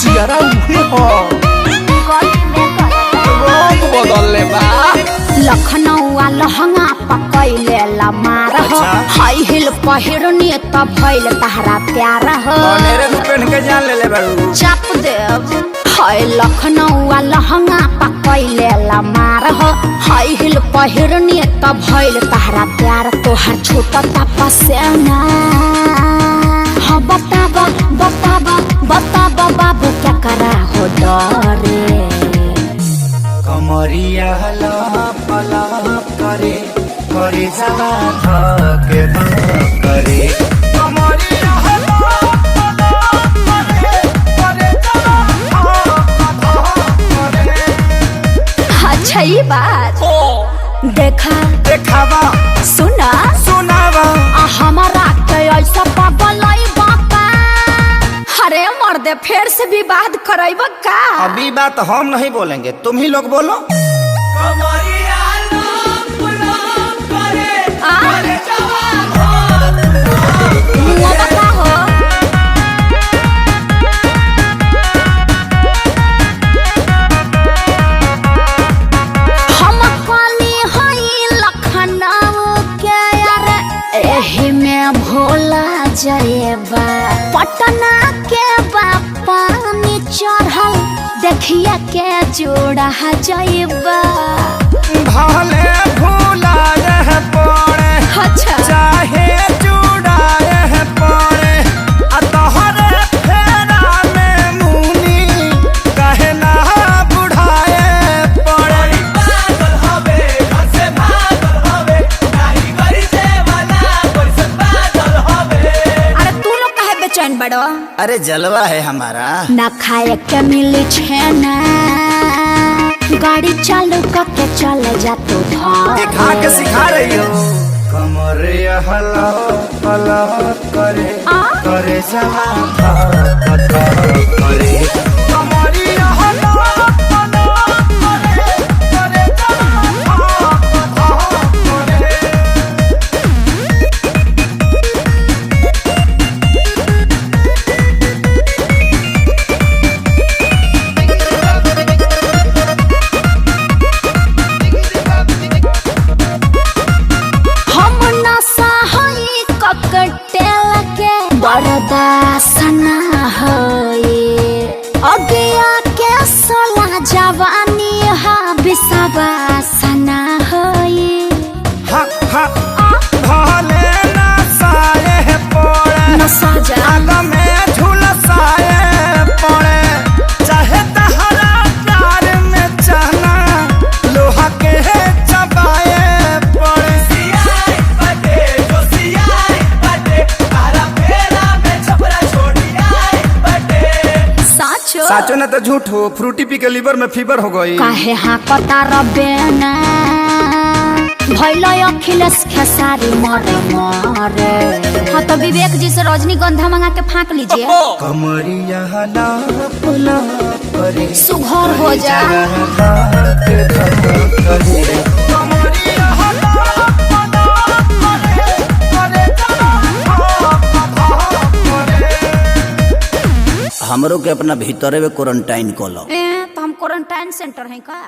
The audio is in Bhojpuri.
सियारा उहे हो रंग बदलले बा। लखनऊ लहंगा पकैले लमार हो, हाई हिल पहिरनी त भइल तहरा प्यार हो। मेरे पहन के जान ले बारू चाप देव हाय लखनऊ लहंगा पकैले लमार हो, हाई हिल पहिरनी त भइल तहरा प्यार। तोहर छोटा तपसेना हाँ बताबा बताबा बताबा बाबू क्या करा हो डरे। कमरिया लप लप करे करे जवा धके करे कमरिया लप लप करे करे जवा धके। अच्छा ये बात देखा देखावा सुना सुनावा हमारा के ऐसा पागल बापा। अरे मर्दे फिर से विवाद करैब का? अभी बात हम नहीं बोलेंगे, तुम ही लोग बोलो। हम काली हई लखनऊ के यार एही में भोला जाएबा। पटना के बापा नी चढ़ल देखिए के जोड़ा जाएबा। भले भूला रह पड़े अच्छा चाहे जुड़ा रह पड़े तोहरे फेरा में मुनी कहे ना बुढ़ाए पड़े। पागल हवे घर से भागल हवे नाही करी से वाला कोई से पागल हवे। अरे तू लोग काहे बेचैन बड़ो? अरे जलवा है हमारा ना खाए के मिली छेना गाड़ी चालू करके चले जा तू दिखा के सिखा रही हो। कमरे हला हला करे करे जवा करे कमरे हला हला करे करे जवा करे। बरदासना अगिया के सोला जवानी हा बिसवासना भले ना साए पड़े न सजा आग में झुलसाए पड़े चाहे तहरा प्यार में चना लोहा के चबाए पड़े। सियाई बटे जो सियाई बटे तारा फेरा में छपरा छोड़ी आई बटे। साचो साचो ना तो झूठ हो, फ्रूटी पी के लीवर में फीवर हो गई। काहे हाँ कता रबेना भैलो अखिलेश खेसारी मरे मरे। हाँ तो विवेक जी से रजनीगंधा मंगा के फाँक लीजिए। कमरिया लप लप करे सुघर हो जा हमरो के अपना भीतरे में क्वारंटाइन कर लो। तो हम क्वारंटाइन सेंटर हैं का?